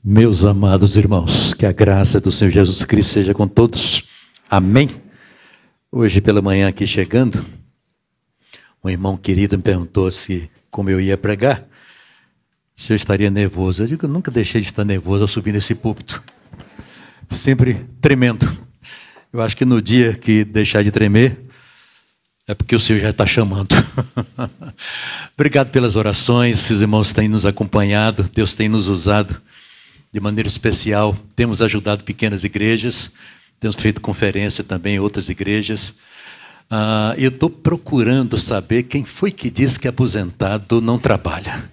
Meus amados irmãos, que a graça do Senhor Jesus Cristo seja com todos. Amém. Hoje pela manhã aqui chegando, um irmão querido me perguntou se como eu ia pregar, se eu estaria nervoso. Eu digo que eu nunca deixei de estar nervoso ao subir nesse púlpito. Sempre tremendo. Eu acho que no dia que deixar de tremer, é porque o Senhor já está chamando. Obrigado pelas orações, os irmãos têm nos acompanhado, Deus tem nos usado de maneira especial. Temos ajudado pequenas igrejas, temos feito conferência também em outras igrejas. Eu estou procurando saber quem foi que disse que aposentado não trabalha.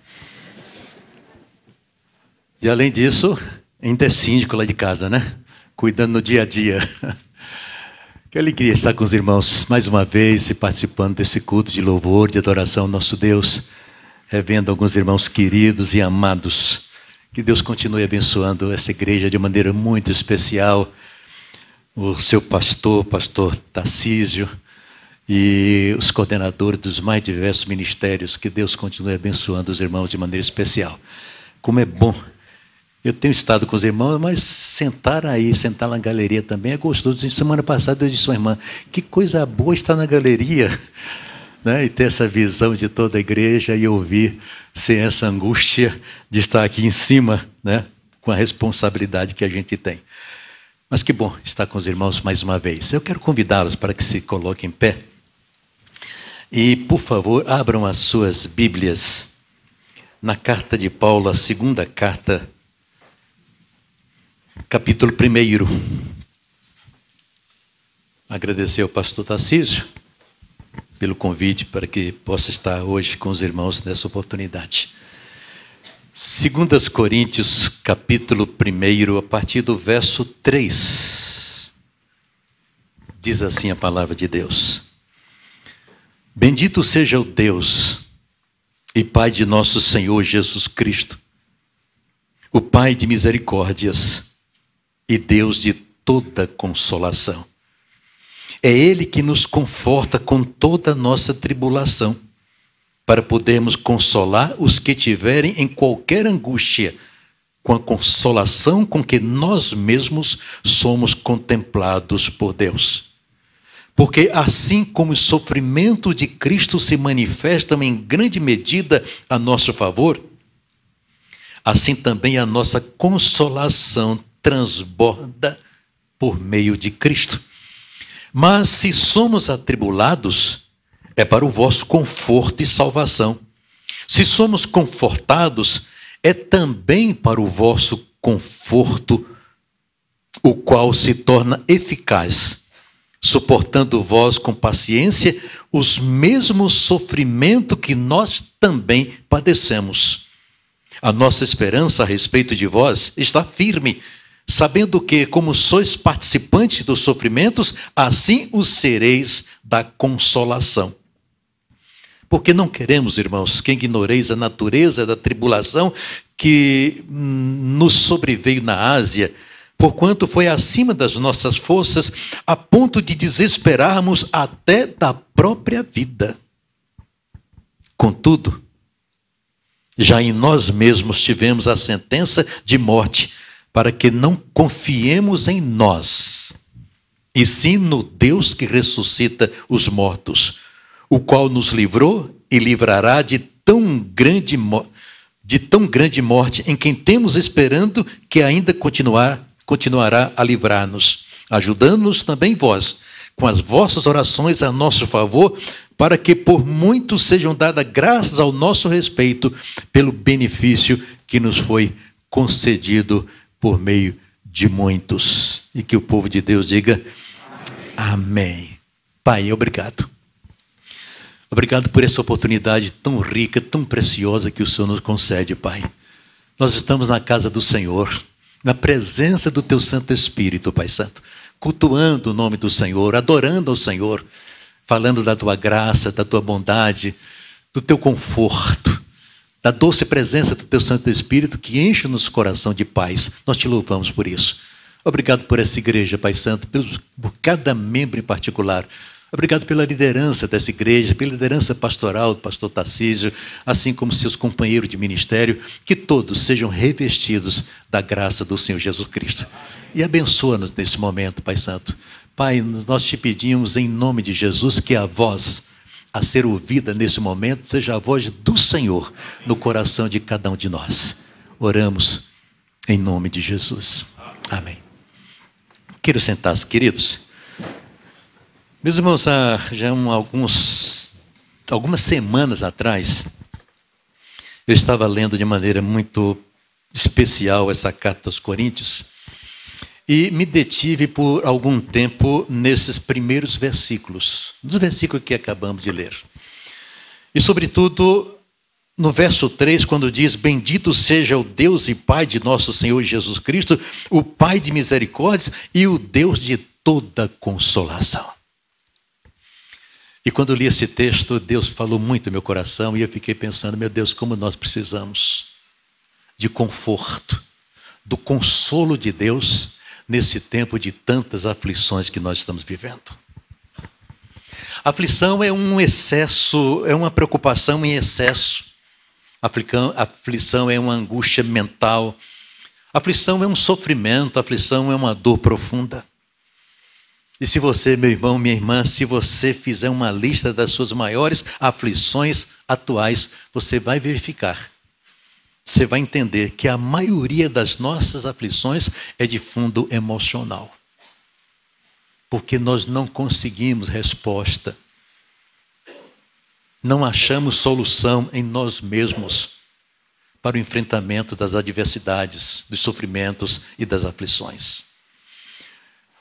E além disso, ainda é síndico lá de casa, né? Cuidando no dia a dia. Que alegria estar com os irmãos mais uma vez e participando desse culto de louvor, de adoração ao nosso Deus, revendo alguns irmãos queridos e amados. Que Deus continue abençoando essa igreja de maneira muito especial. O seu pastor Tarcísio, e os coordenadores dos mais diversos ministérios. Que Deus continue abençoando os irmãos de maneira especial. Como é bom. Eu tenho estado com os irmãos, mas sentar lá na galeria também é gostoso. Semana passada eu disse à irmã, que coisa boa estar na galeria, né? E ter essa visão de toda a igreja e ouvir sem essa angústia de estar aqui em cima, né? Com a responsabilidade que a gente tem. Mas que bom estar com os irmãos mais uma vez. Eu quero convidá-los para que se coloquem em pé. E, por favor, abram as suas Bíblias na carta de Paulo, a segunda carta, capítulo 1. Agradecer ao pastor Tarcísio pelo convite para que possa estar hoje com os irmãos nessa oportunidade. 2 Coríntios, capítulo 1, a partir do verso 3. Diz assim a palavra de Deus. Bendito seja o Deus e Pai de nosso Senhor Jesus Cristo, o Pai de misericórdias e Deus de toda consolação. É Ele que nos conforta com toda a nossa tribulação, para podermos consolar os que tiverem em qualquer angústia, com a consolação com que nós mesmos somos contemplados por Deus. Porque assim como os sofrimentos de Cristo se manifestam em grande medida a nosso favor, assim também a nossa consolação transborda por meio de Cristo. Mas se somos atribulados, é para o vosso conforto e salvação. Se somos confortados, é também para o vosso conforto, o qual se torna eficaz, suportando vós com paciência os mesmos sofrimentos que nós também padecemos. A nossa esperança a respeito de vós está firme, sabendo que, como sois participantes dos sofrimentos, assim os sereis da consolação. Porque não queremos, irmãos, que ignoreis a natureza da tribulação que nos sobreveio na Ásia, porquanto foi acima das nossas forças, a ponto de desesperarmos até da própria vida. Contudo, já em nós mesmos tivemos a sentença de morte, para que não confiemos em nós, e sim no Deus que ressuscita os mortos, o qual nos livrou e livrará de tão grande morte, em quem temos esperando que ainda continuará a livrar-nos, ajudando-nos também vós, com as vossas orações a nosso favor, para que por muitos sejam dadas graças ao nosso respeito, pelo benefício que nos foi concedido por meio de muitos. E que o povo de Deus diga amém. Pai, obrigado. Obrigado por essa oportunidade tão rica, tão preciosa que o Senhor nos concede, Pai. Nós estamos na casa do Senhor, na presença do Teu Santo Espírito, Pai Santo, cultuando o nome do Senhor, adorando ao Senhor, falando da Tua graça, da Tua bondade, do Teu conforto, da doce presença do Teu Santo Espírito que enche o nosso coração de paz. Nós Te louvamos por isso. Obrigado por essa igreja, Pai Santo, por cada membro em particular. Obrigado pela liderança dessa igreja, pela liderança pastoral do pastor Tarcísio, assim como seus companheiros de ministério, que todos sejam revestidos da graça do Senhor Jesus Cristo. E abençoa-nos nesse momento, Pai Santo. Pai, nós te pedimos em nome de Jesus que a voz a ser ouvida nesse momento seja a voz do Senhor no coração de cada um de nós. Oramos em nome de Jesus. Amém. Quero sentar-se, queridos. Meus irmãos, há já algumas semanas atrás, eu estava lendo de maneira muito especial essa carta aos Coríntios e me detive por algum tempo nesses primeiros versículos, nos versículos que acabamos de ler. E, sobretudo, no verso 3, quando diz: bendito seja o Deus e Pai de nosso Senhor Jesus Cristo, o Pai de misericórdias e o Deus de toda consolação. E quando eu li esse texto, Deus falou muito no meu coração e eu fiquei pensando, meu Deus, como nós precisamos de conforto, do consolo de Deus nesse tempo de tantas aflições que nós estamos vivendo. Aflição é um excesso, é uma preocupação em excesso. Aflição é uma angústia mental. Aflição é um sofrimento, aflição é uma dor profunda. E se você, meu irmão, minha irmã, se você fizer uma lista das suas maiores aflições atuais, você vai verificar. Você vai entender que a maioria das nossas aflições é de fundo emocional. Porque nós não conseguimos resposta. Não achamos solução em nós mesmos para o enfrentamento das adversidades, dos sofrimentos e das aflições.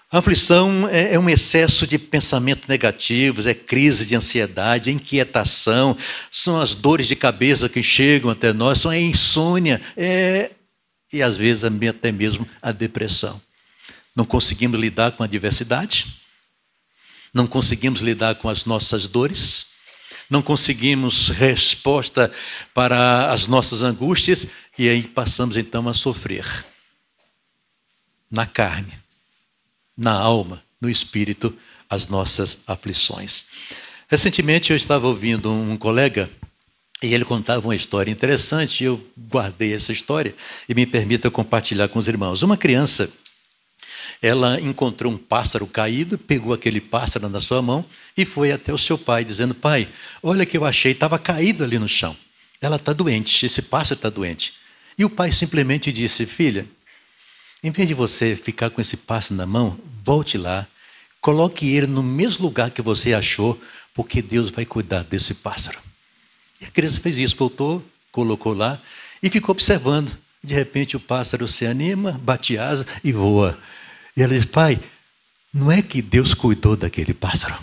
A aflição é um excesso de pensamentos negativos, é crise de ansiedade, é inquietação, são as dores de cabeça que chegam até nós, são a insônia, e às vezes até mesmo a depressão. Não conseguimos lidar com a adversidade, não conseguimos lidar com as nossas dores, não conseguimos resposta para as nossas angústias, e aí passamos então a sofrer na carne, na alma, no espírito, as nossas aflições. Recentemente eu estava ouvindo um colega e ele contava uma história interessante e eu guardei essa história e me permita compartilhar com os irmãos. Uma criança, ela encontrou um pássaro caído, pegou aquele pássaro na sua mão e foi até o seu pai dizendo: pai, olha o que eu achei, estava caído ali no chão. Ela está doente, esse pássaro está doente. E o pai simplesmente disse: filha, em vez de você ficar com esse pássaro na mão, volte lá, coloque ele no mesmo lugar que você achou, porque Deus vai cuidar desse pássaro. E a criança fez isso, voltou, colocou lá e ficou observando. De repente o pássaro se anima, bate asa e voa. E ela diz: pai, não é que Deus cuidou daquele pássaro?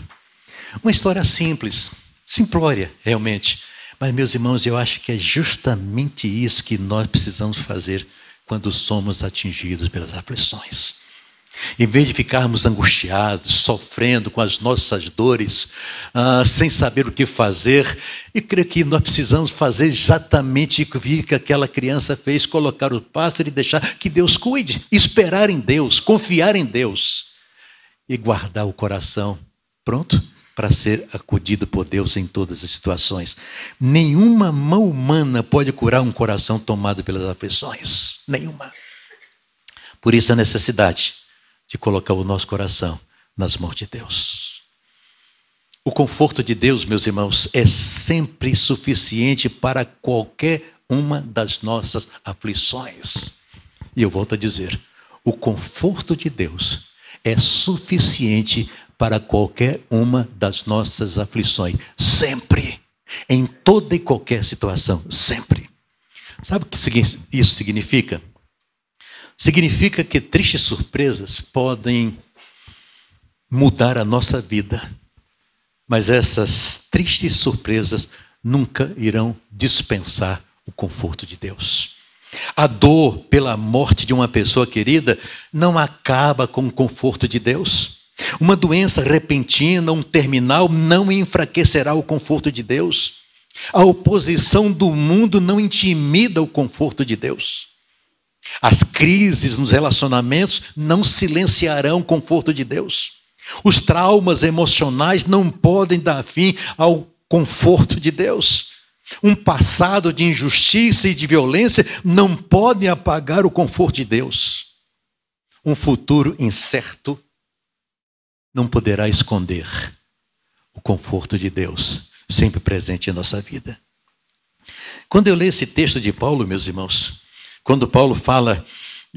Uma história simples, simplória realmente. Mas, meus irmãos, eu acho que é justamente isso que nós precisamos fazer quando somos atingidos pelas aflições. Em vez de ficarmos angustiados, sofrendo com as nossas dores, sem saber o que fazer, e creio que nós precisamos fazer exatamente o que aquela criança fez, colocar o pássaro e deixar que Deus cuide, esperar em Deus, confiar em Deus e guardar o coração pronto para ser acudido por Deus em todas as situações. Nenhuma mão humana pode curar um coração tomado pelas aflições. Nenhuma. Por isso a necessidade de colocar o nosso coração nas mãos de Deus. O conforto de Deus, meus irmãos, é sempre suficiente para qualquer uma das nossas aflições. E eu volto a dizer, o conforto de Deus é suficiente para qualquer uma das nossas aflições, sempre, em toda e qualquer situação, sempre. Sabe o que isso significa? Significa que tristes surpresas podem mudar a nossa vida, mas essas tristes surpresas nunca irão dispensar o conforto de Deus. A dor pela morte de uma pessoa querida não acaba com o conforto de Deus. Uma doença repentina, um terminal, não enfraquecerá o conforto de Deus. A oposição do mundo não intimida o conforto de Deus. As crises nos relacionamentos não silenciarão o conforto de Deus. Os traumas emocionais não podem dar fim ao conforto de Deus. Um passado de injustiça e de violência não podem apagar o conforto de Deus. Um futuro incerto não poderá esconder o conforto de Deus, sempre presente em nossa vida. Quando eu leio esse texto de Paulo, meus irmãos, quando Paulo fala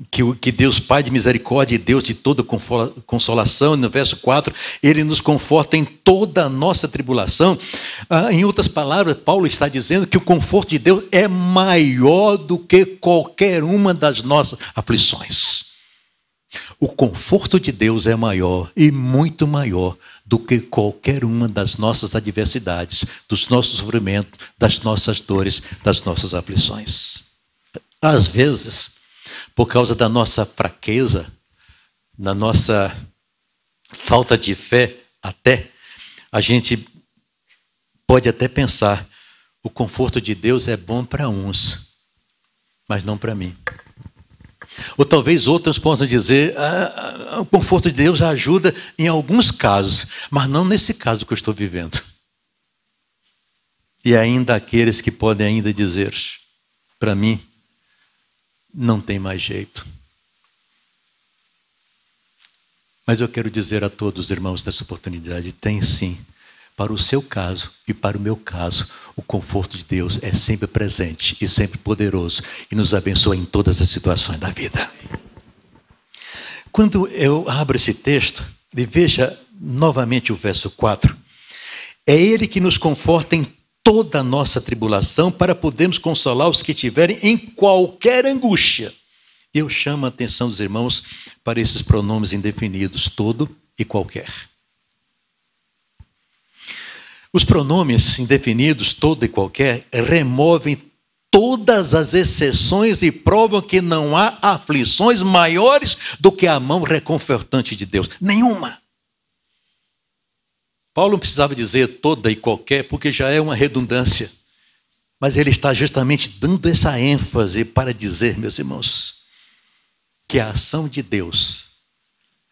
que Deus Pai de misericórdia e Deus de toda consolação, no verso 4, Ele nos conforta em toda a nossa tribulação. Em outras palavras, Paulo está dizendo que o conforto de Deus é maior do que qualquer uma das nossas aflições. O conforto de Deus é maior e muito maior do que qualquer uma das nossas adversidades, dos nossos sofrimentos, das nossas dores, das nossas aflições. Às vezes, por causa da nossa fraqueza, da nossa falta de fé, até, a gente pode até pensar, o conforto de Deus é bom para uns, mas não para mim. Ou talvez outros possam dizer, o conforto de Deus ajuda em alguns casos, mas não nesse caso que eu estou vivendo. E ainda aqueles que podem ainda dizer, para mim, não tem mais jeito. Mas eu quero dizer a todos os irmãos dessa oportunidade, tem sim. Para o seu caso e para o meu caso, o conforto de Deus é sempre presente e sempre poderoso e nos abençoa em todas as situações da vida. Quando eu abro esse texto e veja novamente o verso 4, é Ele que nos conforta em toda a nossa tribulação para podermos consolar os que estiverem em qualquer angústia. Eu chamo a atenção dos irmãos para esses pronomes indefinidos, todo e qualquer. Os pronomes indefinidos, todo e qualquer, removem todas as exceções e provam que não há aflições maiores do que a mão reconfortante de Deus. Nenhuma. Paulo não precisava dizer toda e qualquer, porque já é uma redundância. Mas ele está justamente dando essa ênfase para dizer, meus irmãos, que a ação de Deus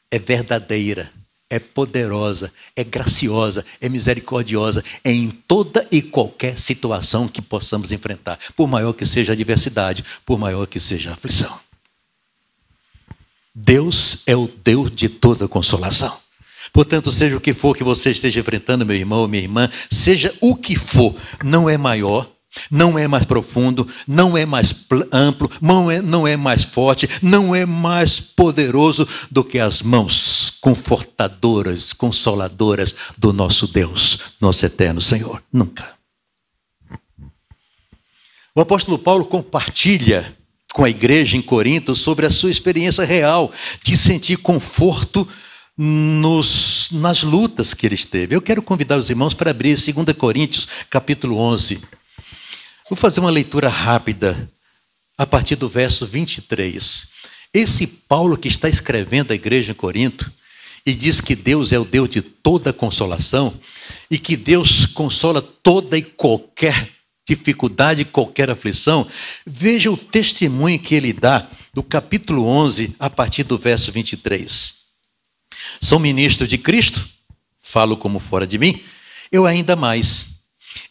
é verdadeira, é poderosa, é graciosa, é misericordiosa em toda e qualquer situação que possamos enfrentar, por maior que seja a adversidade, por maior que seja a aflição. Deus é o Deus de toda consolação. Portanto, seja o que for que você esteja enfrentando, meu irmão ou minha irmã, seja o que for, não é maior, não é mais profundo, não é mais amplo, não é mais forte, não é mais poderoso do que as mãos confortadoras, consoladoras do nosso Deus, nosso eterno Senhor. Nunca. O apóstolo Paulo compartilha com a igreja em Corinto sobre a sua experiência real de sentir conforto nas lutas que ele esteve. Eu quero convidar os irmãos para abrir 2 Coríntios, capítulo 11. Vou fazer uma leitura rápida a partir do verso 23. Esse Paulo que está escrevendo à igreja em Corinto e diz que Deus é o Deus de toda consolação e que Deus consola toda e qualquer dificuldade, qualquer aflição, veja o testemunho que ele dá do capítulo 11 a partir do verso 23. Sou ministro de Cristo, falo como fora de mim, eu ainda mais.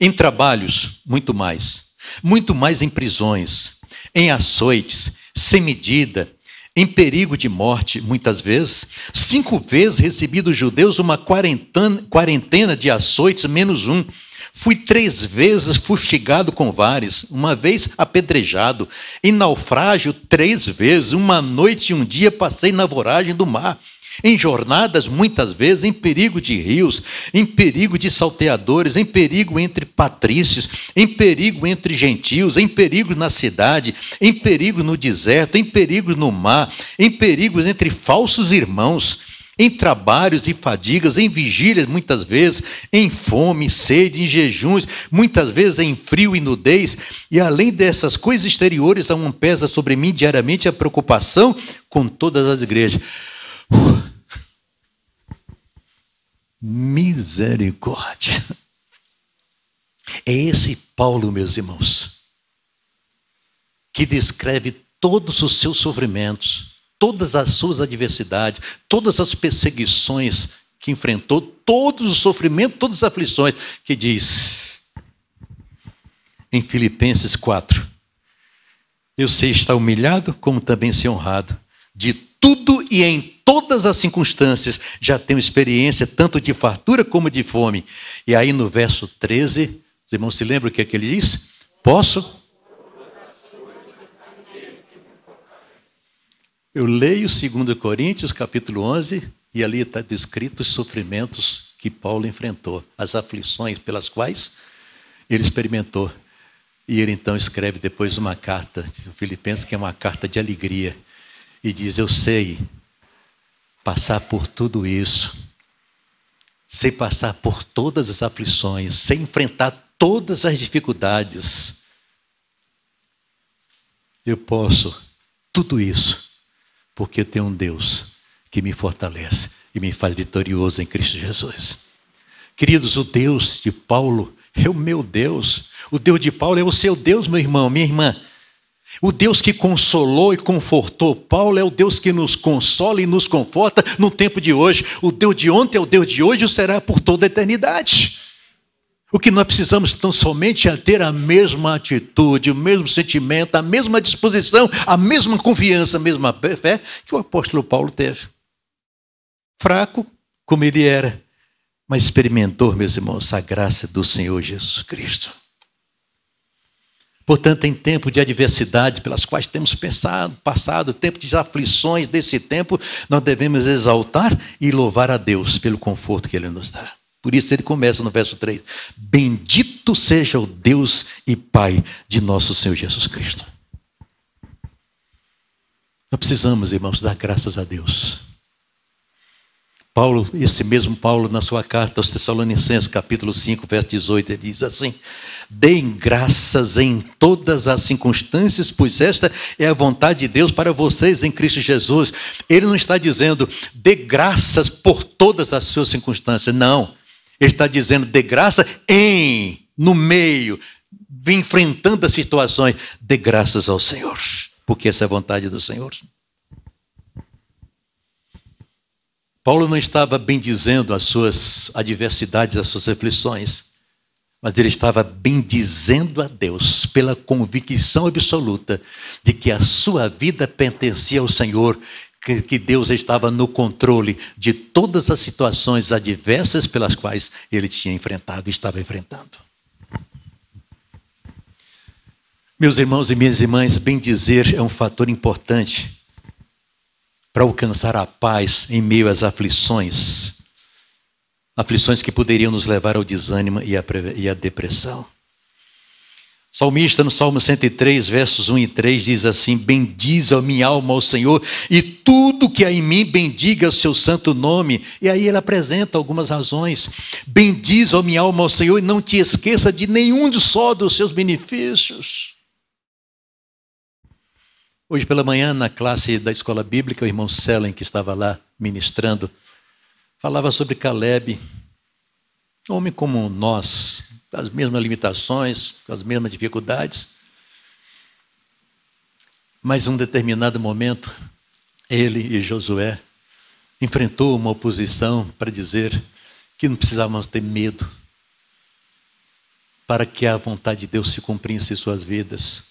Em trabalhos, muito mais em prisões, em açoites, sem medida, em perigo de morte, muitas vezes. 5 vezes recebi dos judeus uma quarentena de açoites, menos um. Fui 3 vezes fustigado com vares, 1 vez apedrejado. Em naufrágio 3 vezes, 1 noite e 1 dia passei na voragem do mar. Em jornadas, muitas vezes, em perigo de rios, em perigo de salteadores, em perigo entre patrícios, em perigo entre gentios, em perigo na cidade, em perigo no deserto, em perigo no mar, em perigo entre falsos irmãos, em trabalhos e fadigas, em vigílias, muitas vezes, em fome, sede, em jejuns, muitas vezes em frio e nudez. E além dessas coisas exteriores, pesa sobre mim diariamente a preocupação com todas as igrejas. Misericórdia. É esse Paulo, meus irmãos, que descreve todos os seus sofrimentos, todas as suas adversidades, todas as perseguições que enfrentou todos os sofrimentos, todas as aflições, que diz em Filipenses 4, eu sei estar humilhado, como também ser honrado, de tudo e em todas as circunstâncias, já tenho experiência tanto de fartura como de fome. E aí no verso 13, os irmãos se lembram o que é que ele diz? Posso? Eu leio 2 Coríntios, capítulo 11, e ali está descrito os sofrimentos que Paulo enfrentou, as aflições pelas quais ele experimentou. E ele então escreve depois uma carta de Filipenses, que é uma carta de alegria, e diz, eu sei passar por tudo isso, sei passar por todas as aflições, sei enfrentar todas as dificuldades. Eu posso tudo isso, porque eu tenho um Deus que me fortalece e me faz vitorioso em Cristo Jesus. Queridos, o Deus de Paulo é o meu Deus. O Deus de Paulo é o seu Deus, meu irmão, minha irmã. O Deus que consolou e confortou Paulo é o Deus que nos consola e nos conforta no tempo de hoje. O Deus de ontem é o Deus de hoje e o será por toda a eternidade. O que nós precisamos tão somente é ter a mesma atitude, o mesmo sentimento, a mesma disposição, a mesma confiança, a mesma fé que o apóstolo Paulo teve. Fraco como ele era, mas experimentou, meus irmãos, a graça do Senhor Jesus Cristo. Portanto, em tempo de adversidades pelas quais temos passado, tempo de aflições desse tempo, nós devemos exaltar e louvar a Deus pelo conforto que Ele nos dá. Por isso ele começa no verso 3, bendito seja o Deus e Pai de nosso Senhor Jesus Cristo. Nós precisamos, irmãos, dar graças a Deus. Paulo, esse mesmo Paulo, na sua carta aos Tessalonicenses, capítulo 5, verso 18, ele diz assim, deem graças em todas as circunstâncias, pois esta é a vontade de Deus para vocês em Cristo Jesus. Ele não está dizendo, dê graças por todas as suas circunstâncias, não. Ele está dizendo, dê graça no meio, enfrentando as situações, dê graças ao Senhor, porque essa é a vontade do Senhor. Paulo não estava bendizendo as suas adversidades, as suas aflições, mas ele estava bendizendo a Deus pela convicção absoluta de que a sua vida pertencia ao Senhor, que Deus estava no controle de todas as situações adversas pelas quais ele tinha enfrentado e estava enfrentando. Meus irmãos e minhas irmãs, bendizer é um fator importante para alcançar a paz em meio às aflições. Aflições que poderiam nos levar ao desânimo e à depressão. O salmista, no Salmo 103, versos 1 e 3, diz assim, bendize a minha alma ao Senhor, e tudo que há em mim bendiga o seu santo nome. E aí ele apresenta algumas razões. Bendize a minha alma ao Senhor, e não te esqueça de nenhum só dos seus benefícios. Hoje pela manhã, na classe da escola bíblica, o irmão Selen, que estava lá ministrando, falava sobre Caleb, homem como nós, com as mesmas limitações, com as mesmas dificuldades. Mas em um determinado momento, ele e Josué enfrentou uma oposição para dizer que não precisávamos ter medo para que a vontade de Deus se cumprisse em suas vidas.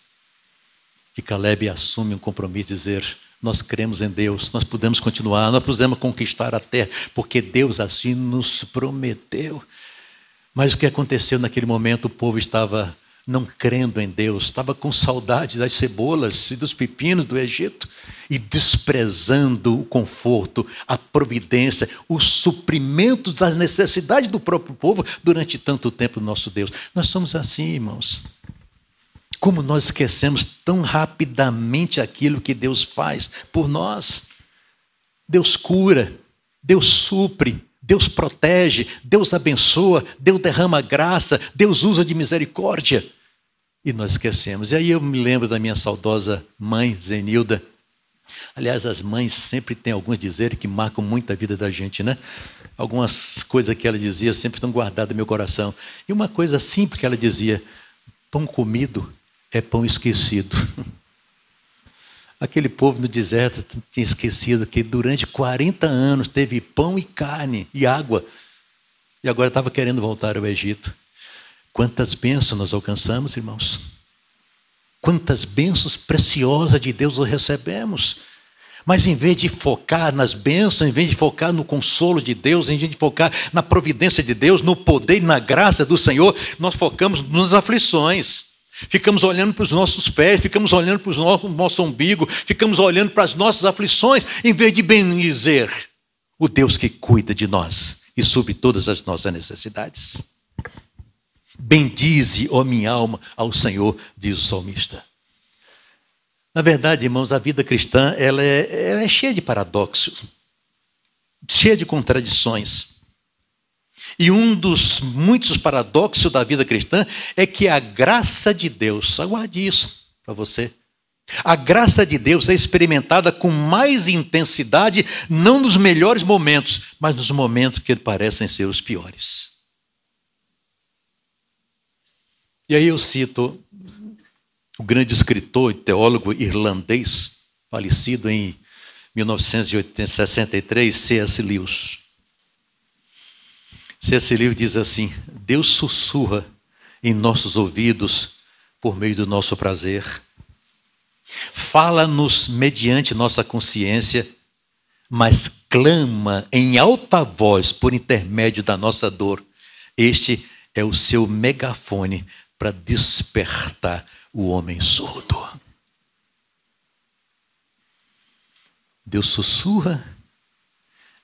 E Caleb assume um compromisso de dizer, nós cremos em Deus, nós podemos continuar, nós podemos conquistar a terra, porque Deus assim nos prometeu. Mas o que aconteceu naquele momento, o povo estava não crendo em Deus, estava com saudade das cebolas e dos pepinos do Egito e desprezando o conforto, a providência, o suprimento das necessidades do próprio povo durante tanto tempo, nosso Deus. Nós somos assim, irmãos. Como nós esquecemos tão rapidamente aquilo que Deus faz por nós. Deus cura, Deus supre, Deus protege, Deus abençoa, Deus derrama graça, Deus usa de misericórdia. E nós esquecemos. E aí eu me lembro da minha saudosa mãe, Zenilda. Aliás, as mães sempre têm alguns dizeres que marcam muito a vida da gente, né? Algumas coisas que ela dizia sempre estão guardadas no meu coração. E uma coisa simples que ela dizia, pão comido é pão esquecido. Aquele povo no deserto tinha esquecido que durante 40 anos teve pão e carne e água. E agora estava querendo voltar ao Egito. Quantas bênçãos nós alcançamos, irmãos? Quantas bênçãos preciosas de Deus nós recebemos. Mas em vez de focar nas bênçãos, em vez de focar no consolo de Deus, em vez de focar na providência de Deus, no poder e na graça do Senhor, nós focamos nas aflições. Ficamos olhando para os nossos pés, ficamos olhando para o nosso umbigo, ficamos olhando para as nossas aflições, em vez de bendizer o Deus que cuida de nós e supre todas as nossas necessidades. Bendize, ó minha alma, ao Senhor, diz o salmista. Na verdade, irmãos, a vida cristã ela é cheia de paradoxos, cheia de contradições. E um dos muitos paradoxos da vida cristã é que a graça de Deus, aguarde isso para você, a graça de Deus é experimentada com mais intensidade, não nos melhores momentos, mas nos momentos que parecem ser os piores. E aí eu cito o grande escritor e teólogo irlandês, falecido em 1963, C.S. Lewis. C.S. Lewis diz assim: Deus sussurra em nossos ouvidos por meio do nosso prazer. Fala-nos mediante nossa consciência, mas clama em alta voz por intermédio da nossa dor. Este é o seu megafone para despertar o homem surdo. Deus sussurra,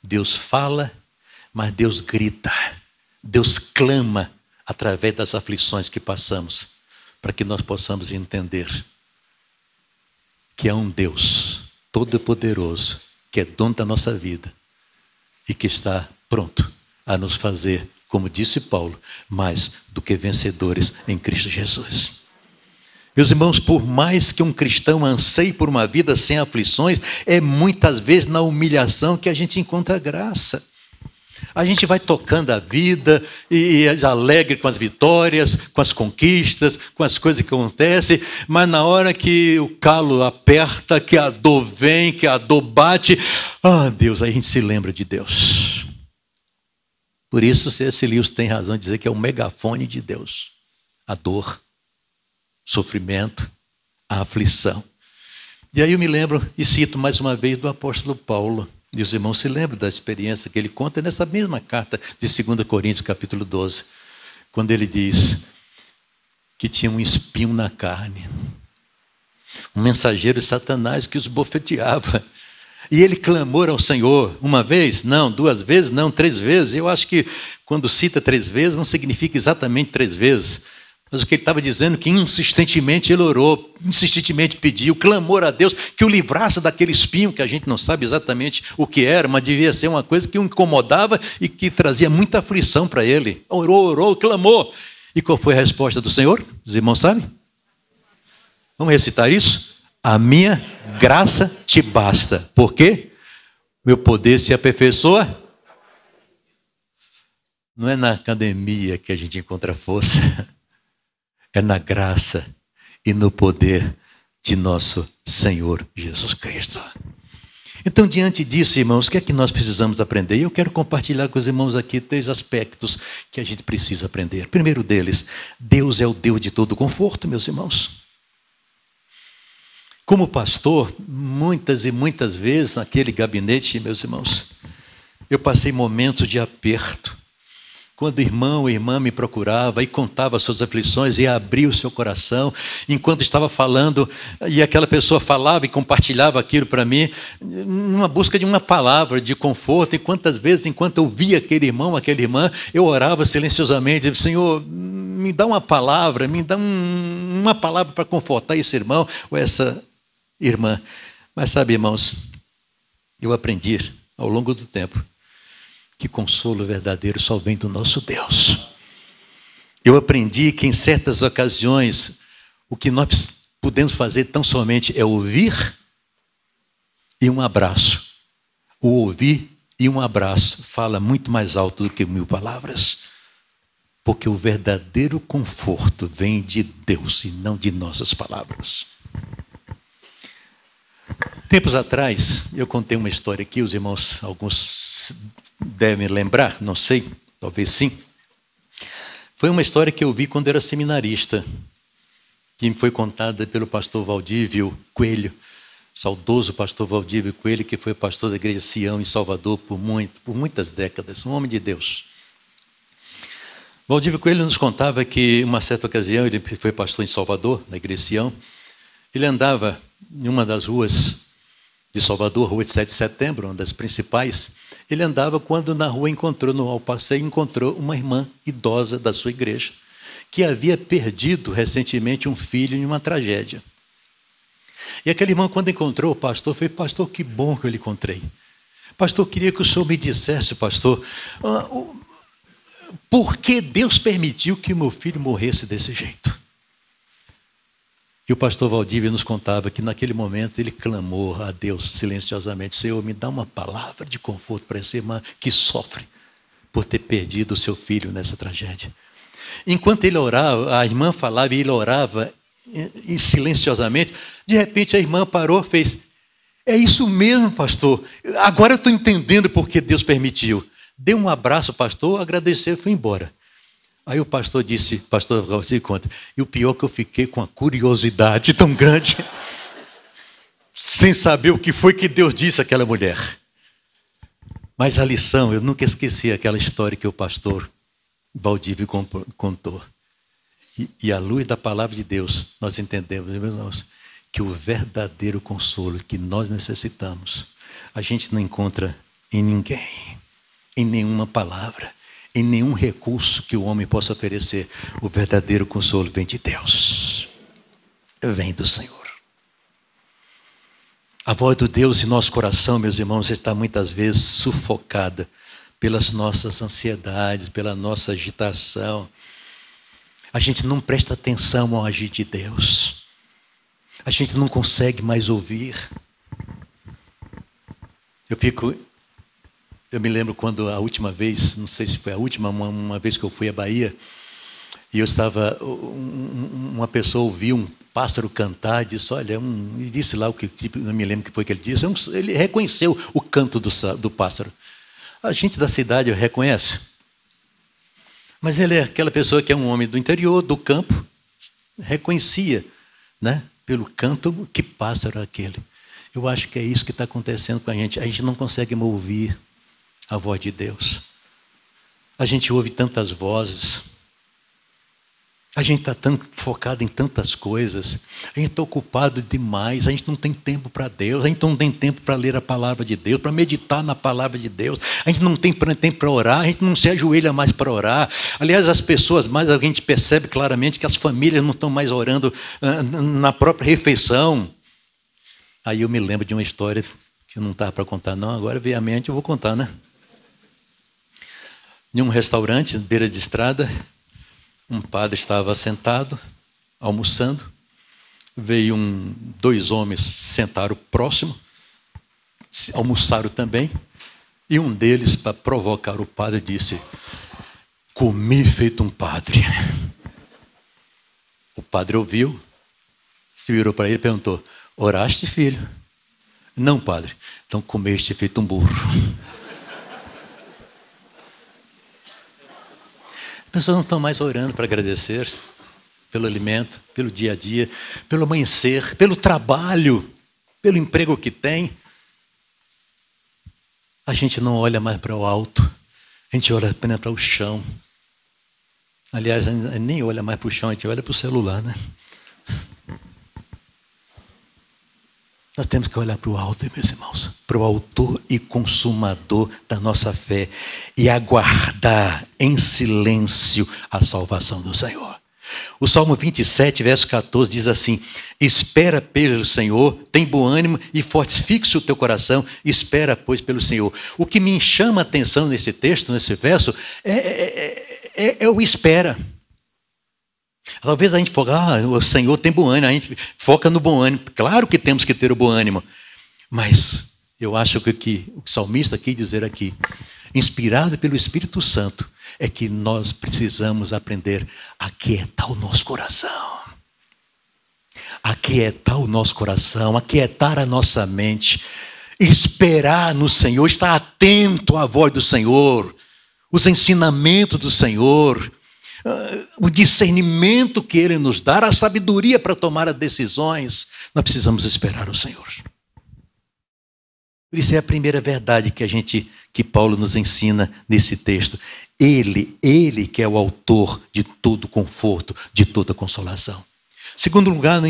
Deus fala, mas Deus grita, Deus clama através das aflições que passamos, para que nós possamos entender que há um Deus todo-poderoso, que é dono da nossa vida e que está pronto a nos fazer, como disse Paulo, mais do que vencedores em Cristo Jesus. Meus irmãos, por mais que um cristão anseie por uma vida sem aflições, é muitas vezes na humilhação que a gente encontra graça. A gente vai tocando a vida e alegre com as vitórias, com as conquistas, com as coisas que acontecem, mas na hora que o calo aperta, que a dor vem, que a dor bate, Deus, aí a gente se lembra de Deus. Por isso, C.S. Lewis tem razão de dizer que é o megafone de Deus. A dor, sofrimento, a aflição. E aí eu me lembro e cito mais uma vez do apóstolo Paulo. E os irmãos se lembram da experiência que ele conta nessa mesma carta de 2 Coríntios, capítulo 12, quando ele diz que tinha um espinho na carne, um mensageiro de Satanás que os bofeteava. E ele clamou ao Senhor uma vez, não, 2 vezes, não, 3 vezes. Eu acho que quando cita 3 vezes não significa exatamente 3 vezes. Mas o que ele estava dizendo é que insistentemente ele orou, insistentemente pediu, clamou a Deus que o livrasse daquele espinho, que a gente não sabe exatamente o que era, mas devia ser uma coisa que o incomodava e que trazia muita aflição para ele. Orou, clamou. E qual foi a resposta do Senhor? Os irmãos sabem? Vamos recitar isso? A minha graça te basta. Por quê? Meu poder se aperfeiçoa. Não é na academia que a gente encontra força. É na graça e no poder de nosso Senhor Jesus Cristo. Então, diante disso, irmãos, o que é que nós precisamos aprender? E eu quero compartilhar com os irmãos aqui 3 aspectos que a gente precisa aprender. Primeiro deles, Deus é o Deus de todo conforto, meus irmãos. Como pastor, muitas e muitas vezes naquele gabinete, meus irmãos, eu passei momentos de aperto. Quando o irmão ou irmã me procurava e contava as suas aflições e abria o seu coração, enquanto estava falando, e aquela pessoa falava e compartilhava aquilo para mim, numa busca de uma palavra de conforto, e quantas vezes, enquanto eu via aquele irmão, aquela irmã, eu orava silenciosamente, Senhor, me dá uma palavra, me dá uma palavra para confortar esse irmão ou essa irmã. Mas sabe, irmãos, eu aprendi ao longo do tempo que consolo verdadeiro só vem do nosso Deus. Eu aprendi que em certas ocasiões o que nós podemos fazer tão somente é ouvir e um abraço. O ouvir e um abraço fala muito mais alto do que 1000 palavras. Porque o verdadeiro conforto vem de Deus e não de nossas palavras. Tempos atrás, eu contei uma história aqui, os irmãos, alguns devem lembrar, não sei, talvez sim. Foi uma história que eu vi quando era seminarista, que me foi contada pelo pastor Valdívio Coelho, saudoso pastor Valdívio Coelho, que foi pastor da igreja Sião em Salvador por muitas décadas, um homem de Deus. Valdívio Coelho nos contava que, uma certa ocasião, ele foi pastor em Salvador, na igreja Sião, ele andava em uma das ruas de Salvador, rua de 7 de setembro, uma das principais. Ele andava quando na rua ao passeio, encontrou uma irmã idosa da sua igreja, que havia perdido recentemente um filho em uma tragédia. E aquele irmão, quando encontrou o pastor, foi: pastor, que bom que eu lhe encontrei. Pastor, queria que o senhor me dissesse, pastor, por que Deus permitiu que meu filho morresse desse jeito? E o pastor Valdívio nos contava que naquele momento ele clamou a Deus silenciosamente: Senhor, me dá uma palavra de conforto para essa irmã que sofre por ter perdido o seu filho nessa tragédia. Enquanto ele orava, a irmã falava e ele orava e silenciosamente, de repente a irmã parou e fez: é isso mesmo, pastor, agora eu estou entendendo por que Deus permitiu. Deu um abraço ao pastor, agradeceu e foi embora. Aí o pastor disse, pastor Valdir conta, e o pior é que eu fiquei com uma curiosidade tão grande, sem saber o que foi que Deus disse àquela mulher. Mas a lição, eu nunca esqueci aquela história que o pastor Valdívio contou. E à luz da palavra de Deus, nós entendemos, meus irmãos, que o verdadeiro consolo que nós necessitamos, a gente não encontra em ninguém, em nenhuma palavra, em nenhum recurso que o homem possa oferecer. O verdadeiro consolo vem de Deus, vem do Senhor. A voz do Deus em nosso coração, meus irmãos, está muitas vezes sufocada pelas nossas ansiedades, pela nossa agitação. A gente não presta atenção ao agir de Deus. A gente não consegue mais ouvir. Eu me lembro quando a última vez, não sei se foi a última, uma vez que eu fui à Bahia, e eu estava, uma pessoa ouviu um pássaro cantar, disse, olha, e disse lá o que, não me lembro o que foi que ele disse, ele reconheceu o canto do pássaro. A gente da cidade reconhece. Mas ele é aquela pessoa que é um homem do interior, do campo, reconhecia, né, pelo canto, que pássaro é aquele. Eu acho que é isso que está acontecendo com a gente não consegue ouvir a voz de Deus. A gente ouve tantas vozes, a gente está tão focado em tantas coisas, a gente está ocupado demais, a gente não tem tempo para Deus, a gente não tem tempo para ler a palavra de Deus, para meditar na palavra de Deus, a gente não tem tempo para orar, a gente não se ajoelha mais para orar. Aliás, as pessoas, mais a gente percebe claramente que as famílias não estão mais orando na própria refeição. Aí eu me lembro de uma história que não estava para contar não, agora veio à mente, eu vou contar, né? Em um restaurante, beira de estrada, um padre estava sentado, almoçando, veio dois homens, sentaram próximo, almoçaram também, e um deles, para provocar o padre, disse, comi feito um padre. O padre ouviu, se virou para ele e perguntou, oraste, filho? Não, padre, então comeste feito um burro. As pessoas não estão mais orando para agradecer pelo alimento, pelo dia a dia, pelo amanhecer, pelo trabalho, pelo emprego que tem. A gente não olha mais para o alto, a gente olha apenas para o chão. Aliás, nem olha mais para o chão, a gente olha para o celular, né? Nós temos que olhar para o alto, meus irmãos, para o autor e consumador da nossa fé e aguardar em silêncio a salvação do Senhor. O Salmo 27, verso 14 diz assim, espera pelo Senhor, tem bom ânimo e fortifique-se o teu coração, espera, pois, pelo Senhor. O que me chama a atenção nesse texto, nesse verso, é o espera. Talvez a gente foque, o Senhor tem bom ânimo, a gente foca no bom ânimo. Claro que temos que ter o bom ânimo. Mas eu acho que o salmista quis dizer aqui, inspirado pelo Espírito Santo, é que nós precisamos aprender a quietar o nosso coração. aquietar o nosso coração, aquietar a nossa mente, esperar no Senhor, estar atento à voz do Senhor, os ensinamentos do Senhor, o discernimento que Ele nos dá, a sabedoria para tomar as decisões. Nós precisamos esperar o Senhor. Isso é a primeira verdade que Paulo nos ensina nesse texto. Ele que é o autor de todo conforto, de toda consolação. Segundo lugar,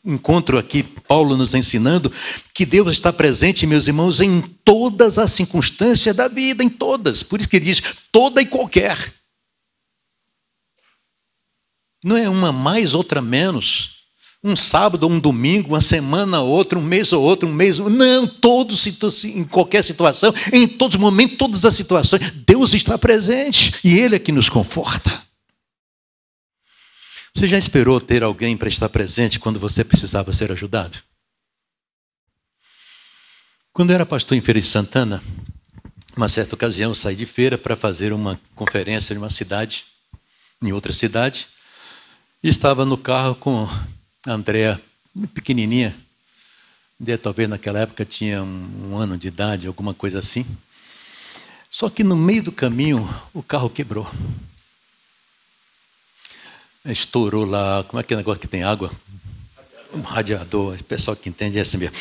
encontro aqui Paulo nos ensinando que Deus está presente, meus irmãos, em todas as circunstâncias da vida, em todas. Por isso que ele diz, toda e qualquer. Não é uma mais, outra menos. Um sábado ou um domingo, uma semana ou outra, um mês ou outro, um mês... Não, todos, em qualquer situação, em todos os momentos, todas as situações, Deus está presente e Ele é que nos conforta. Você já esperou ter alguém para estar presente quando você precisava ser ajudado? Quando eu era pastor em Feira de Santana, uma certa ocasião eu saí de feira para fazer uma conferência em uma cidade, em outra cidade, e estava no carro com a Andréa, pequenininha, talvez naquela época tinha um ano de idade, alguma coisa assim. Só que no meio do caminho o carro quebrou. Estourou lá, como é que é o negócio que tem água? Um radiador, o pessoal que entende é assim mesmo.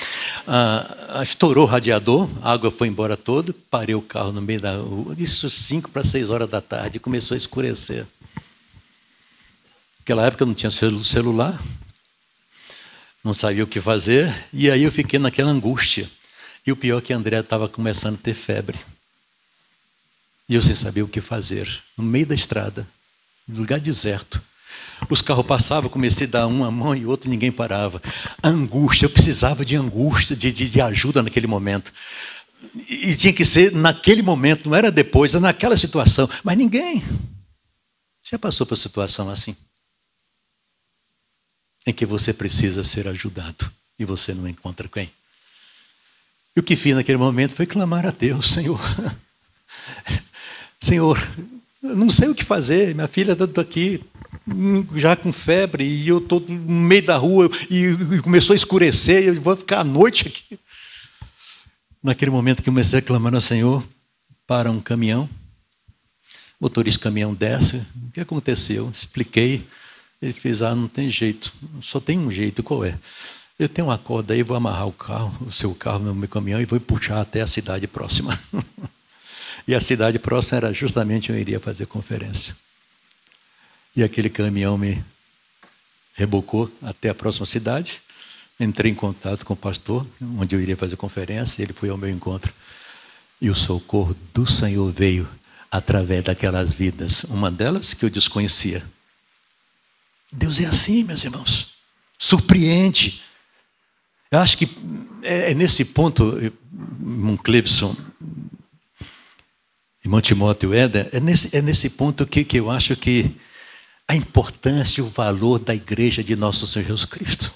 Estourou o radiador, a água foi embora toda, parei o carro no meio da rua, isso 5 para 6 horas da tarde, começou a escurecer. Naquela época não tinha celular, não sabia o que fazer, e aí eu fiquei naquela angústia. E o pior é que a Andréa estava começando a ter febre. E eu sem saber o que fazer, no meio da estrada, no lugar deserto. Os carros passavam, comecei a dar uma mão e outra, ninguém parava. A angústia, eu precisava de angústia, de ajuda naquele momento. E tinha que ser naquele momento, não era depois, era naquela situação. Mas ninguém já passou por situação assim, em que você precisa ser ajudado e você não encontra quem. E o que fiz naquele momento foi clamar a Deus, Senhor. Senhor, eu não sei o que fazer, minha filha está aqui já com febre e eu estou no meio da rua e começou a escurecer e eu vou ficar à noite aqui. Naquele momento que eu comecei a clamar ao Senhor, para um caminhão, o motorista do caminhão desce, o que aconteceu? Expliquei, ele fez, não tem jeito, só tem um jeito, qual é? Eu tenho uma corda aí, vou amarrar o seu carro no meu caminhão e vou puxar até a cidade próxima. E a cidade próxima era justamente onde eu iria fazer conferência. E aquele caminhão me rebocou até a próxima cidade. Entrei em contato com o pastor, onde eu iria fazer conferência. Ele foi ao meu encontro. E o socorro do Senhor veio através daquelas vidas. Uma delas que eu desconhecia. Deus é assim, meus irmãos. Surpreende. Eu acho que é nesse ponto, irmão Cleveson, irmão Timóteo Éder, é nesse ponto que eu acho que a importância e o valor da igreja de nosso Senhor Jesus Cristo.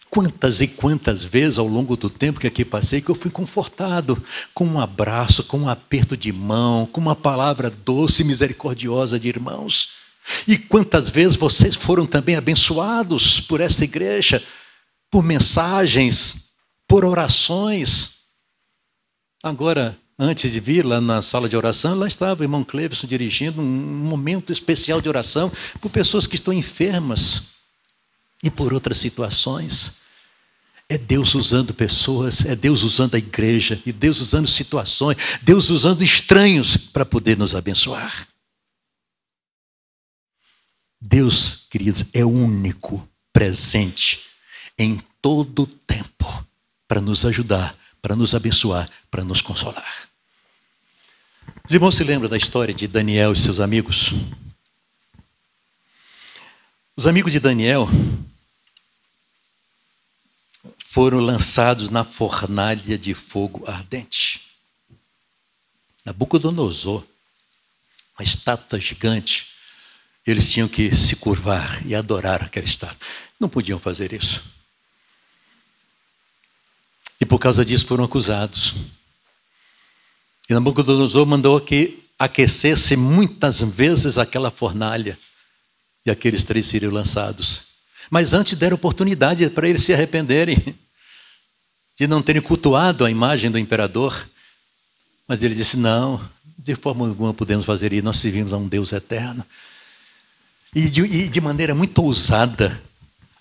Quantas e quantas vezes ao longo do tempo que aqui passei que eu fui confortado com um abraço, com um aperto de mão, com uma palavra doce e misericordiosa de irmãos. E quantas vezes vocês foram também abençoados por essa igreja, por mensagens, por orações. Agora, antes de vir lá na sala de oração, lá estava o irmão Cleveson dirigindo um momento especial de oração por pessoas que estão enfermas e por outras situações. É Deus usando pessoas, é Deus usando a igreja, e Deus usando situações, Deus usando estranhos para poder nos abençoar. Deus, queridos, é único, presente em todo o tempo para nos ajudar, para nos abençoar, para nos consolar. Os irmãos se lembram da história de Daniel e seus amigos? Os amigos de Daniel foram lançados na fornalha de fogo ardente. Nabucodonosor, uma estátua gigante, eles tinham que se curvar e adorar aquela estátua. Não podiam fazer isso. E por causa disso foram acusados. E Nabucodonosor mandou que aquecesse muitas vezes aquela fornalha. E aqueles 3 seriam lançados. Mas antes deram oportunidade para eles se arrependerem, de não terem cultuado a imagem do imperador. Mas ele disse, não, de forma alguma podemos fazer isso, nós servimos a um Deus eterno. E de maneira muito ousada,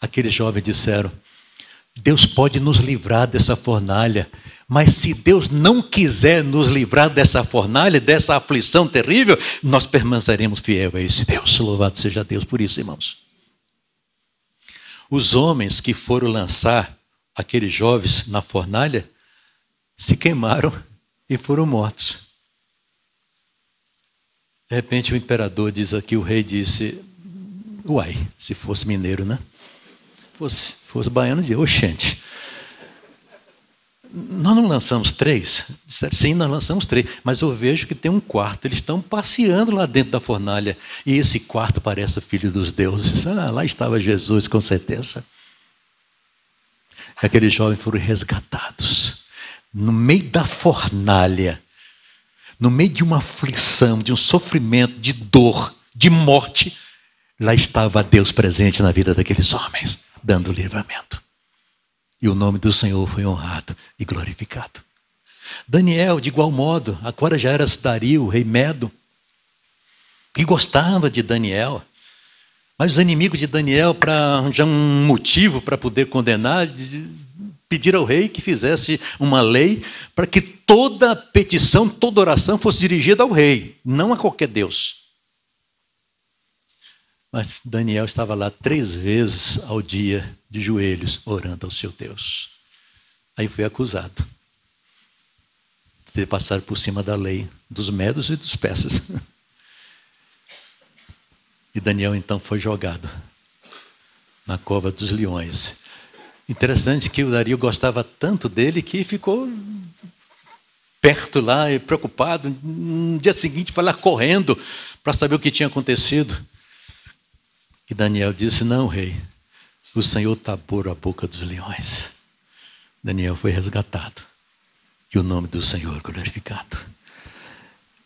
aqueles jovens disseram, Deus pode nos livrar dessa fornalha, mas se Deus não quiser nos livrar dessa fornalha, dessa aflição terrível, nós permaneceremos fiéis a esse Deus. Louvado seja Deus por isso, irmãos. Os homens que foram lançar aqueles jovens na fornalha se queimaram e foram mortos. De repente o imperador diz aqui, o rei disse, uai, se fosse mineiro, né? Fosse baiano, dizia, oxente, nós não lançamos 3? Disseram, sim, nós lançamos 3, mas eu vejo que tem um quarto, eles estão passeando lá dentro da fornalha, e esse quarto parece o Filho dos Deuses. Ah, lá estava Jesus, com certeza. Aqueles jovens foram resgatados, no meio da fornalha, no meio de uma aflição, de um sofrimento, de dor, de morte, lá estava Deus presente na vida daqueles homens, dando livramento. E o nome do Senhor foi honrado e glorificado. Daniel, de igual modo, agora já era Dario, o rei Medo, que gostava de Daniel. Mas os inimigos de Daniel, para arranjar um motivo para poder condenar, pediram ao rei que fizesse uma lei para que toda petição, toda oração fosse dirigida ao rei, não a qualquer Deus. Mas Daniel estava lá 3 vezes ao dia, de joelhos, orando ao seu Deus. Aí foi acusado de ter passado por cima da lei dos medos e dos persas. E Daniel então foi jogado na cova dos leões. Interessante que o Dario gostava tanto dele que ficou perto lá, e preocupado. No dia seguinte foi lá correndo para saber o que tinha acontecido. E Daniel disse, não, rei, o Senhor tapou a boca dos leões. Daniel foi resgatado. E o nome do Senhor glorificado.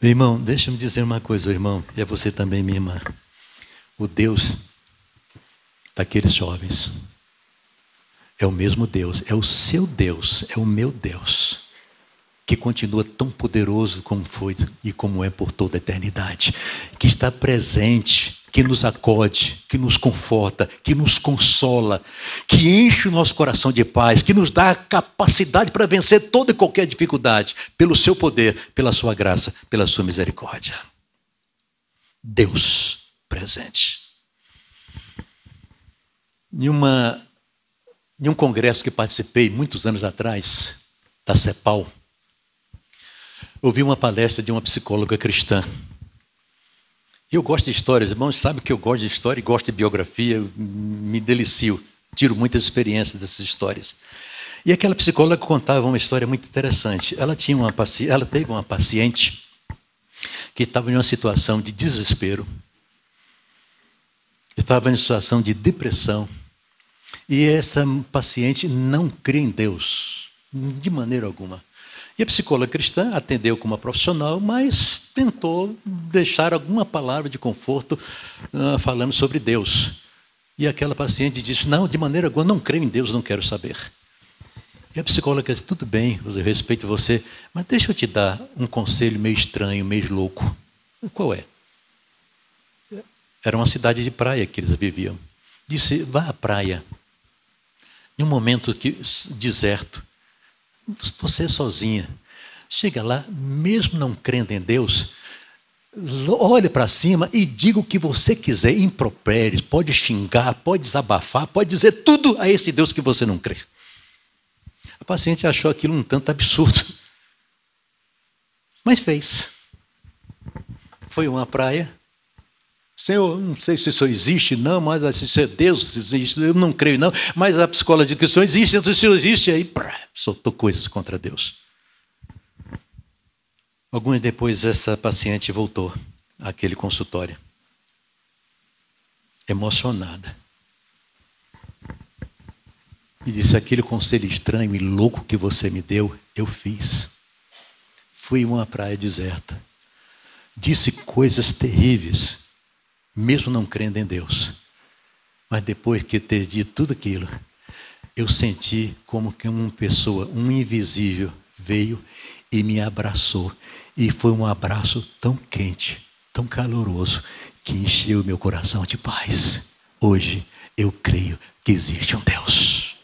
Meu irmão, deixa-me dizer uma coisa, irmão, e é você também, minha irmã. O Deus daqueles jovens é o mesmo Deus, é o seu Deus, é o meu Deus, que continua tão poderoso como foi e como é por toda a eternidade, que está presente, que nos acode, que nos conforta, que nos consola, que enche o nosso coração de paz, que nos dá a capacidade para vencer toda e qualquer dificuldade, pelo seu poder, pela sua graça, pela sua misericórdia. Deus presente. Em um congresso que participei muitos anos atrás, da CEPAL, ouvi uma palestra de uma psicóloga cristã. Eu gosto de histórias, irmãos, sabe que eu gosto de história e gosto de biografia, eu me delicio, tiro muitas experiências dessas histórias. E aquela psicóloga contava uma história muito interessante. Ela teve uma paciente que estava em uma situação de desespero, estava em uma situação de depressão, e essa paciente não crê em Deus, de maneira alguma. E a psicóloga cristã atendeu como uma profissional, mas tentou deixar alguma palavra de conforto falando sobre Deus. E aquela paciente disse, não, de maneira alguma, não creio em Deus, não quero saber. E a psicóloga disse, tudo bem, eu respeito você, mas deixa eu te dar um conselho meio estranho, meio louco. Qual é? Era uma cidade de praia que eles viviam. Disse, vá à praia, em um momento deserto, você sozinha, chega lá, mesmo não crendo em Deus, olha para cima e diga o que você quiser, impropérios, pode xingar, pode desabafar, pode dizer tudo a esse Deus que você não crê. A paciente achou aquilo um tanto absurdo, mas fez. Foi a uma praia. Senhor, não sei se isso existe, não, mas se é Deus existe, eu não creio, não. Mas a psicóloga diz que isso existe, então se isso existe, aí soltou coisas contra Deus. Alguns depois, essa paciente voltou àquele consultório, emocionada. E disse, aquele conselho estranho e louco que você me deu, eu fiz. Fui a uma praia deserta. Disse coisas terríveis, mesmo não crendo em Deus. Mas depois que ter dito tudo aquilo, eu senti como que uma pessoa, um invisível, veio e me abraçou. E foi um abraço tão quente, tão caloroso, que encheu meu coração de paz. Hoje eu creio que existe um Deus.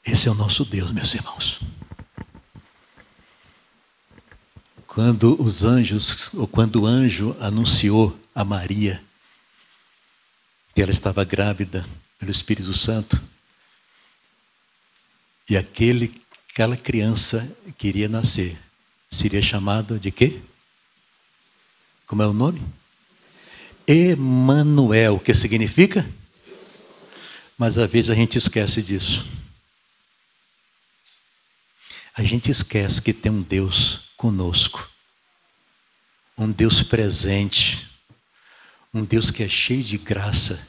Esse é o nosso Deus, meus irmãos. Quando os anjos, ou quando o anjo anunciou a Maria que ela estava grávida pelo Espírito Santo, e aquela criança que iria nascer seria chamado de quê? Como é o nome? Emanuel, que significa? Mas às vezes a gente esquece disso. A gente esquece que tem um Deus conosco. Um Deus presente. Um Deus que é cheio de graça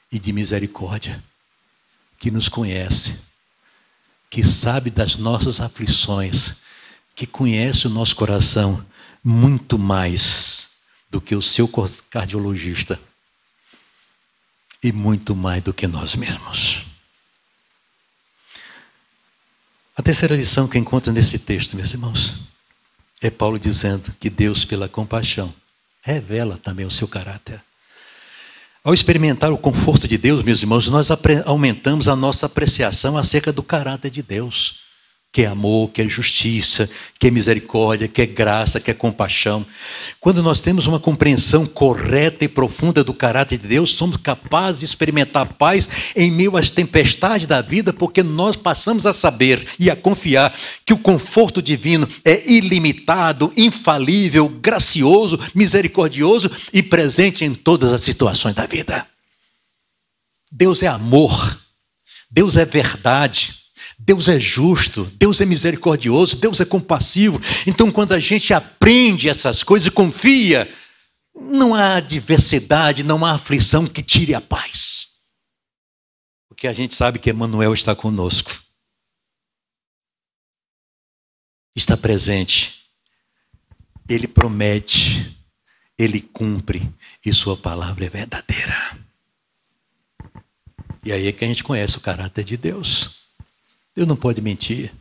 e de misericórdia. Que nos conhece. Que sabe das nossas aflições. Que conhece o nosso coração muito mais do que o seu cardiologista. E muito mais do que nós mesmos. A terceira lição que encontro nesse texto, meus irmãos, é Paulo dizendo que Deus, pela compaixão, revela também o seu caráter. Ao experimentar o conforto de Deus, meus irmãos, nós aumentamos a nossa apreciação acerca do caráter de Deus. Que é amor, que é justiça, que é misericórdia, que é graça, que é compaixão. Quando nós temos uma compreensão correta e profunda do caráter de Deus, somos capazes de experimentar paz em meio às tempestades da vida, porque nós passamos a saber e a confiar que o conforto divino é ilimitado, infalível, gracioso, misericordioso e presente em todas as situações da vida. Deus é amor, Deus é verdade. Deus é justo, Deus é misericordioso, Deus é compassivo. Então, quando a gente aprende essas coisas e confia, não há adversidade, não há aflição que tire a paz. Porque a gente sabe que Emanuel está conosco. Está presente. Ele promete, ele cumpre e sua palavra é verdadeira. E aí é que a gente conhece o caráter de Deus. Deus não pode mentir.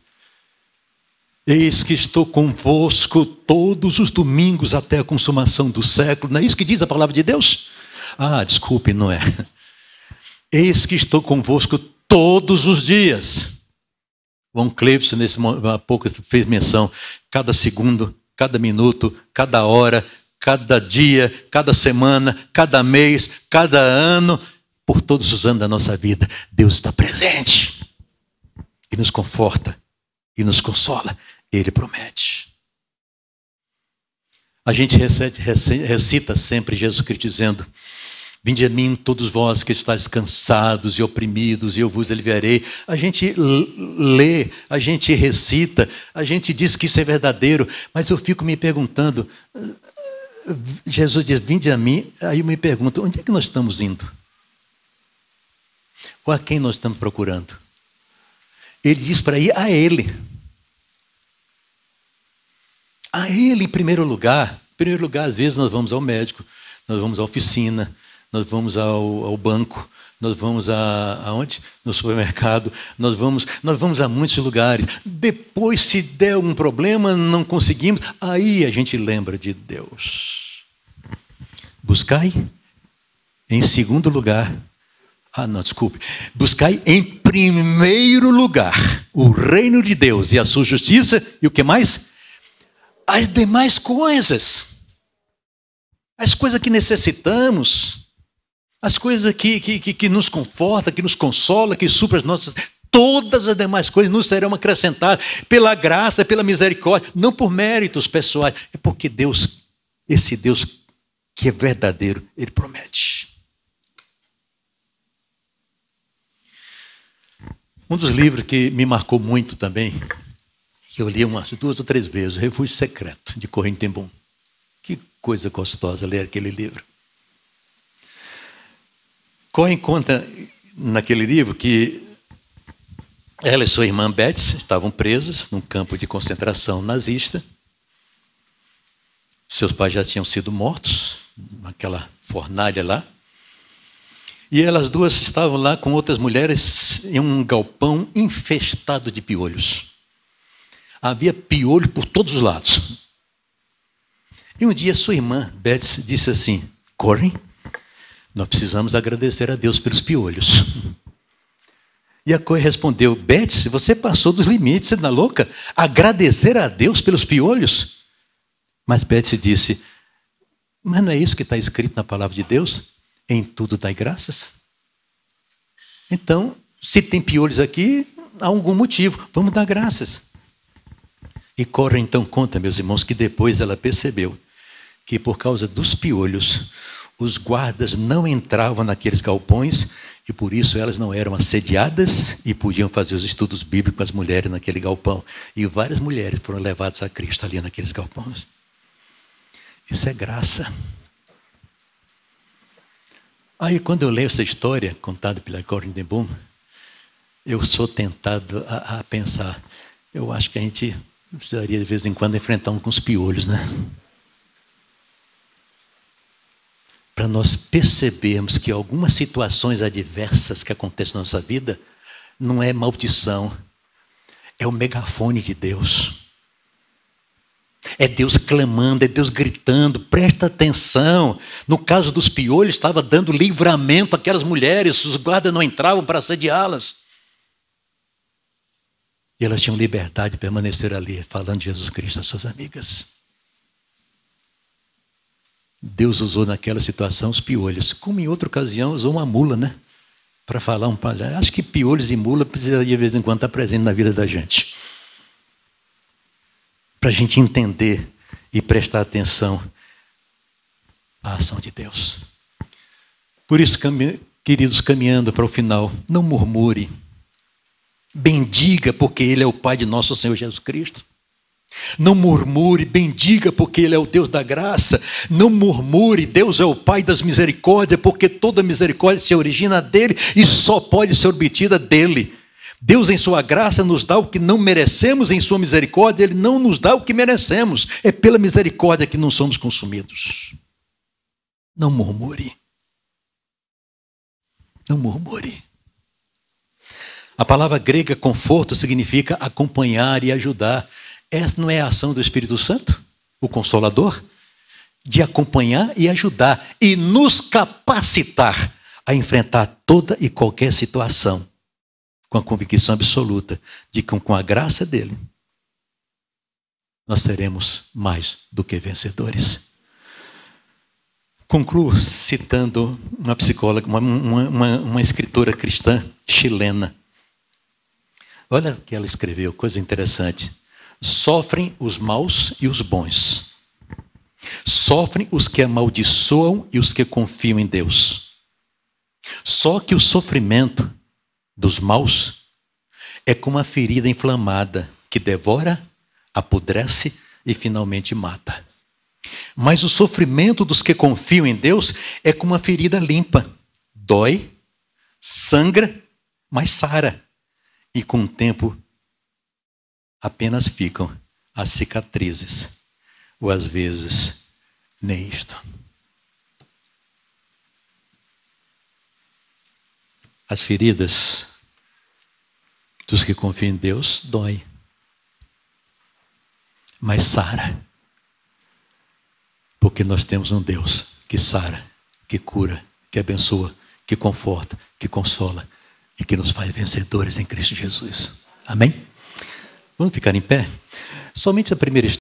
Eis que estou convosco todos os domingos até a consumação do século. Não é isso que diz a palavra de Deus? Ah, desculpe, não é. Eis que estou convosco todos os dias. Von Cleveson, há pouco, fez menção. Cada segundo, cada minuto, cada hora, cada dia, cada semana, cada mês, cada ano, por todos os anos da nossa vida, Deus está presente. E nos conforta, e nos consola. Ele promete. A gente recita sempre Jesus Cristo dizendo: vinde a mim todos vós que estáis cansados e oprimidos, e eu vos aliviarei. A gente lê, a gente recita, a gente diz que isso é verdadeiro, mas eu fico me perguntando, Jesus diz, vinde a mim, aí eu me pergunto, onde é que nós estamos indo? Ou a quem nós estamos procurando? Ele diz para ir a Ele. A Ele em primeiro lugar. Em primeiro lugar, às vezes nós vamos ao médico, nós vamos à oficina, nós vamos ao banco, nós vamos aonde? No supermercado, nós vamos a muitos lugares. Depois, se der um problema, não conseguimos, aí a gente lembra de Deus. Buscai em segundo lugar. Buscai em primeiro lugar o reino de Deus e a sua justiça, e o que mais? As demais coisas. As coisas que necessitamos, as coisas que nos confortam, que nos consolam, que suprem as nossas... Todas as demais coisas nos serão acrescentadas pela graça, pela misericórdia, não por méritos pessoais, é porque Deus, esse Deus que é verdadeiro, Ele promete. Um dos livros que me marcou muito também, que eu li umas 2 ou 3 vezes, O Refúgio Secreto, de Corrêa ten Boom. Que coisa gostosa ler aquele livro. Corrêa conta naquele livro que ela e sua irmã Betsy estavam presas num campo de concentração nazista. Seus pais já tinham sido mortos naquela fornalha lá. E elas duas estavam lá com outras mulheres em um galpão infestado de piolhos. Havia piolho por todos os lados. E um dia sua irmã, Betsy, disse assim: Correm, nós precisamos agradecer a Deus pelos piolhos. E a Correm respondeu: Betsy, você passou dos limites, você não é louca? Agradecer a Deus pelos piolhos? Mas Betsy disse: mas não é isso que está escrito na palavra de Deus? Em tudo dai graças. Então, se tem piolhos aqui, há algum motivo. Vamos dar graças. E Correm então conta, meus irmãos, que depois ela percebeu que por causa dos piolhos, os guardas não entravam naqueles galpões e por isso elas não eram assediadas e podiam fazer os estudos bíblicos com as mulheres naquele galpão. E várias mulheres foram levadas a Cristo ali naqueles galpões. Isso é graça. Aí, quando eu leio essa história contada pela Correm ten Boom, eu sou tentado a pensar, eu acho que a gente precisaria de vez em quando enfrentar uns piolhos, né? Para nós percebermos que algumas situações adversas que acontecem na nossa vida não é maldição, é o megafone de Deus. É Deus clamando, é Deus gritando, presta atenção. No caso dos piolhos, estava dando livramento àquelas mulheres, os guardas não entravam para assediá-las. E elas tinham liberdade de permanecer ali, falando de Jesus Cristo às suas amigas. Deus usou naquela situação os piolhos, como em outra ocasião usou uma mula, né? Para falar um palhaço. Acho que piolhos e mula precisaria de vez em quando estar presente na vida da gente. Para a gente entender e prestar atenção à ação de Deus. Por isso, queridos, caminhando para o final, não murmure. Bendiga, porque Ele é o Pai de nosso Senhor Jesus Cristo. Não murmure, bendiga, porque Ele é o Deus da graça. Não murmure, Deus é o Pai das misericórdias, porque toda misericórdia se origina dEle e só pode ser obtida dEle. Deus, em sua graça, nos dá o que não merecemos, em sua misericórdia, Ele não nos dá o que merecemos. É pela misericórdia que não somos consumidos. Não murmure. Não murmure. A palavra grega conforto significa acompanhar e ajudar. Essa não é a ação do Espírito Santo, o Consolador? De acompanhar e ajudar e nos capacitar a enfrentar toda e qualquer situação. Com a convicção absoluta de que com a graça dele, nós seremos mais do que vencedores. Concluo citando uma psicóloga, uma escritora cristã chilena. Olha o que ela escreveu, coisa interessante. Sofrem os maus e os bons. Sofrem os que amaldiçoam e os que confiam em Deus. Só que o sofrimento dos maus é como uma ferida inflamada que devora, apodrece e finalmente mata. Mas o sofrimento dos que confiam em Deus é como uma ferida limpa. Dói, sangra, mas sara. E com o tempo apenas ficam as cicatrizes. Ou às vezes nem isto. As feridas dos que confiam em Deus doem. Mas sara. Porque nós temos um Deus que sara, que cura, que abençoa, que conforta, que consola e que nos faz vencedores em Cristo Jesus. Amém? Vamos ficar em pé? Somente a primeira